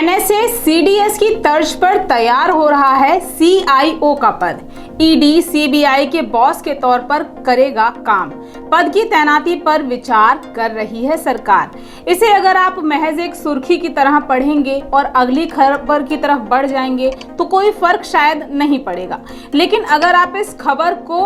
NSA CDS की तर्ज पर तैयार हो रहा है सीआईओ का पद। ईडी सीबीआई के बॉस के तौर पर करेगा काम। पद की तैनाती पर विचार कर रही है सरकार। इसे अगर आप महज एक सुर्खी की तरह पढ़ेंगे और अगली खबर की तरफ बढ़ जाएंगे तो कोई फर्क शायद नहीं पड़ेगा, लेकिन अगर आप इस खबर को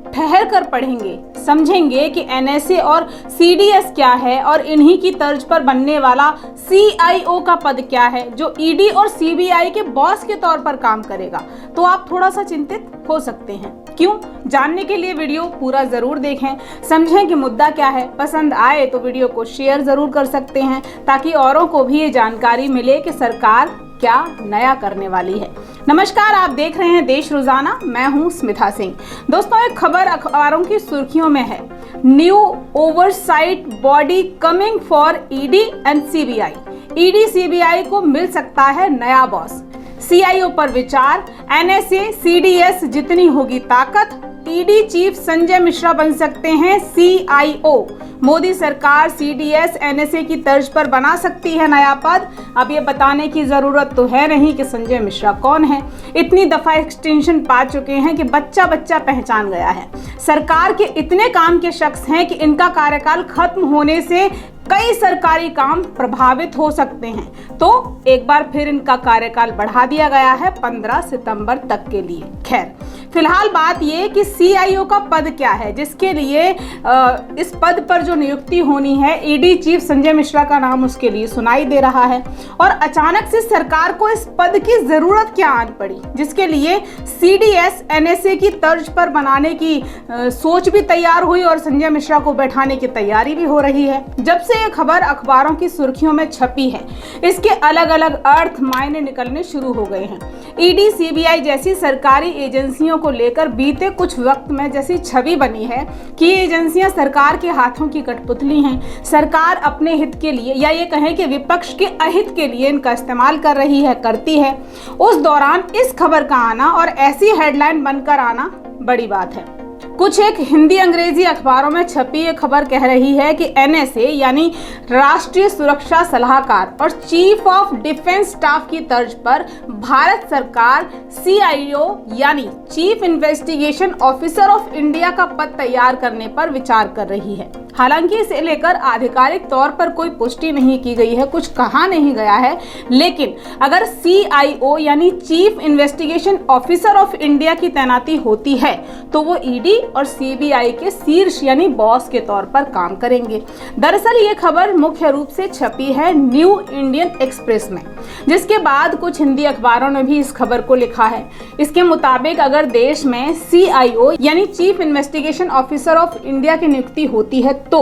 ठहर कर पढ़ेंगे, समझेंगे कि एनएसए और सीडीएस क्या है और इन्हीं की तर्ज पर बनने वाला सीआईओ का पद क्या है जो ईडी और सीबीआई के बॉस के तौर पर काम करेगा, तो आप थोड़ा सा चिंतित हो सकते हैं। क्यों? जानने के लिए वीडियो पूरा जरूर देखें, समझें कि मुद्दा क्या है। पसंद आए तो वीडियो को शेयर जरूर कर सकते हैं ताकि औरों को भी ये जानकारी मिले कि सरकार क्या नया करने वाली है। नमस्कार, आप देख रहे हैं देश रोजाना, मैं हूं स्मिता सिंह। दोस्तों, एक खबर अखबारों की सुर्खियों में है। New oversight body coming for ED and CBI. ED CBI को मिल सकता है नया बॉस। सीआईओ पर विचार। एनएसए सीडीएस जितनी होगी ताकत, ईडी चीफ संजय मिश्रा बन सकते हैं सीआईओ। मोदी सरकार सीडीएस एनएसए की तर्ज पर बना सकती है नया पद। अब ये बताने की जरूरत तो है नहीं कि संजय मिश्रा कौन है। इतनी दफा एक्सटेंशन पा चुके हैं कि बच्चा बच्चा पहचान गया है। सरकार के इतने काम के शख्स हैं कि इनका कार्यकाल खत्म होने से कई सरकारी काम प्रभावित हो सकते हैं, तो एक बार फिर इनका कार्यकाल बढ़ा दिया गया है 15 सितंबर तक के लिए। खैर, फिलहाल बात यह कि सीआईओ का पद क्या है जिसके लिए इस पद पर जो नियुक्ति होनी है, ईडी चीफ संजय मिश्रा का नाम उसके लिए सुनाई दे रहा है। और अचानक से सरकार को इस पद की जरूरत क्या आन पड़ी जिसके लिए सीडीएस एनएसए की तर्ज पर बनाने की सोच भी तैयार हुई और संजय मिश्रा को बैठाने की तैयारी भी हो रही है। जब से ये खबर अखबारों की सुर्खियों में छपी है, इसके अलग अलग अर्थ मायने निकलने शुरू हो गए हैं। ईडी सीबीआई जैसी सरकारी एजेंसियों को लेकर बीते कुछ वक्त में जैसी छवि बनी है कि ये एजेंसियां सरकार के हाथों की कठपुतली हैं। सरकार अपने हित के लिए या ये कहें कि विपक्ष के अहित के लिए इनका इस्तेमाल कर रही है, करती है। उस दौरान इस खबर का आना और ऐसी हेडलाइन बनकर आना बड़ी बात है। कुछ एक हिंदी अंग्रेजी अखबारों में छपी ये खबर कह रही है कि एनएसए यानी राष्ट्रीय सुरक्षा सलाहकार और चीफ ऑफ डिफेंस स्टाफ की तर्ज पर भारत सरकार सीआईओ यानी chief investigation officer of India का पद तैयार करने पर विचार कर रही है। हालांकि इसे लेकर आधिकारिक तौर पर कोई पुष्टि नहीं की गई है, कुछ कहा नहीं गया है, लेकिन अगर सीआईओ यानी chief investigation officer of India की तैनाती होती है तो वो ईडी और सीबीआई के शीर्ष यानी बॉस के तौर पर काम करेंगे। दरअसल ये खबर मुख्य रूप से छपी है न्यू इंडियन एक्सप्रेस में, जिसके बाद कुछ हिंदी अखबारों ने भी इस खबर को लिखा है। इसके मुताबिक अगर देश में सीआईओ यानी chief investigation officer of India की नियुक्ति होती है तो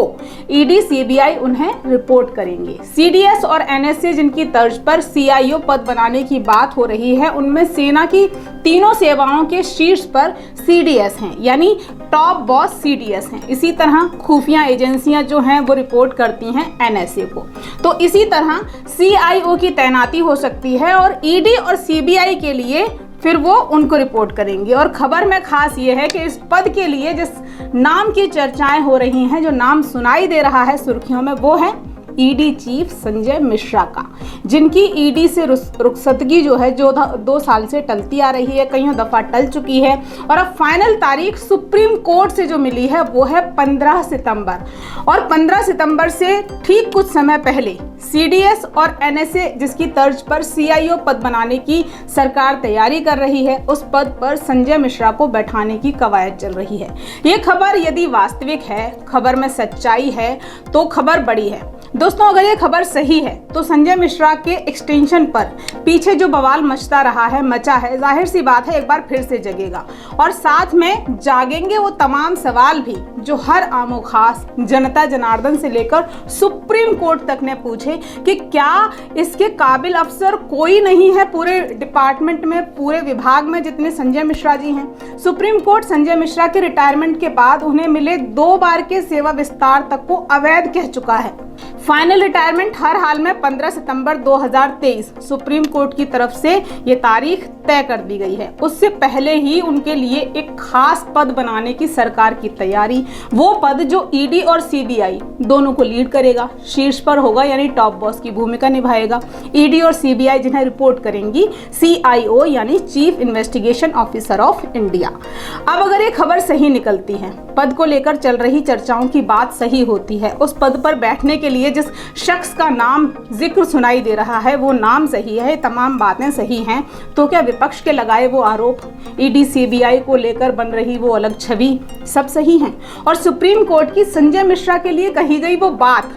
ईडी सीबीआई उन्हें रिपोर्ट करेंगे। सीडीएस और एनएसए जिनकी तर्ज पर सीआईओ पद बनाने की बात हो रही है, उनमें सेना की तीनों सेवाओं के शीर्ष पर सीडीएस हैं, यानी टॉप बॉस सीडीएस हैं। इसी तरह खुफिया एजेंसियां जो हैं वो रिपोर्ट करती हैं एनएसए को। तो इसी तरह सीआईओ की तैनाती हो सकती है और ईडी और सीबीआई के लिए फिर वो उनको रिपोर्ट करेंगे। और खबर में खास ये है कि इस पद के लिए जिस नाम की चर्चाएं हो रही हैं, जो नाम सुनाई दे रहा है सुर्खियों में, वो है ईडी चीफ संजय मिश्रा का, जिनकी ईडी से रुखसतगी जो है जो 2 साल से टलती आ रही है, कई दफा टल चुकी है और अब फाइनल तारीख सुप्रीम कोर्ट से जो मिली है वो है 15 सितंबर। और 15 सितंबर से ठीक कुछ समय पहले सीडीएस और एनएसए जिसकी तर्ज पर सीआईओ पद बनाने की सरकार तैयारी कर रही है, उस पद पर संजय मिश्रा को बैठाने की कवायद चल रही है। ये खबर यदि वास्तविक है, खबर में सच्चाई है, तो खबर बड़ी है। दोस्तों, अगर ये खबर सही है तो संजय मिश्रा के एक्सटेंशन पर पीछे जो बवाल मचा है, जाहिर सी बात है एक बार फिर से जगेगा और साथ में जागेंगे वो तमाम सवाल भी जो हर आमो खास जनता जनार्दन से लेकर सुप्रीम कोर्ट तक ने पूछे कि क्या इसके काबिल अफसर कोई नहीं है पूरे डिपार्टमेंट में, पूरे विभाग में, जितने संजय मिश्रा जी हैं। सुप्रीम कोर्ट संजय मिश्रा के रिटायरमेंट के बाद उन्हें मिले 2 बार के सेवा विस्तार तक को अवैध कह चुका है। फाइनल रिटायरमेंट हर हाल में 15 सितंबर 2023 सुप्रीम कोर्ट की तरफ से ये तारीख तय कर दी गई है। उससे पहले ही उनके लिए एक खास पद बनाने की सरकार की तैयारी, वो पद जो ईडी और सीबीआई दोनों को लीड करेगा, शीर्ष पर होगा, यानी टॉप बॉस की भूमिका निभाएगा। ईडी और सीबीआई जिन्हें रिपोर्ट करेंगी सीआईओ यानी chief investigation officer of India. अब अगर ये खबर सही निकलती है, पद को लेकर चल रही चर्चाओं की बात सही होती है, उस पद पर बैठने के लिए जिस शख्स का नाम जिक्र सुनाई दे रहा है वो नाम सही है, तमाम बातें सही हैं, तो क्या विपक्ष के लगाए वो आरोप, ईडी सीबीआई को लेकर बन रही वो अलग छवि, सब सही हैं? और सुप्रीम कोर्ट की संजय मिश्रा के लिए कही गई वो बात,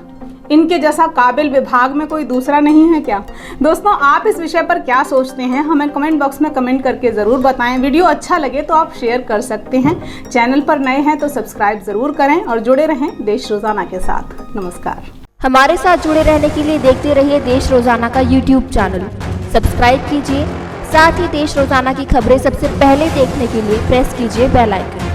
इनके जैसा काबिल विभाग में कोई दूसरा नहीं है क्या? दोस्तों, आप इस विषय पर क्या सोचते हैं हमें कमेंट बॉक्स में कमेंट करके ज़रूर बताएं। वीडियो अच्छा लगे तो आप शेयर कर सकते हैं। चैनल पर नए हैं तो सब्सक्राइब ज़रूर करें और जुड़े रहें देश रोज़ाना के साथ। नमस्कार। हमारे साथ जुड़े रहने के लिए देखते रहिए देश रोज़ाना का यूट्यूब चैनल सब्सक्राइब कीजिए। साथ ही देश रोज़ाना की खबरें सबसे पहले देखने के लिए प्रेस कीजिए बेल आइकन।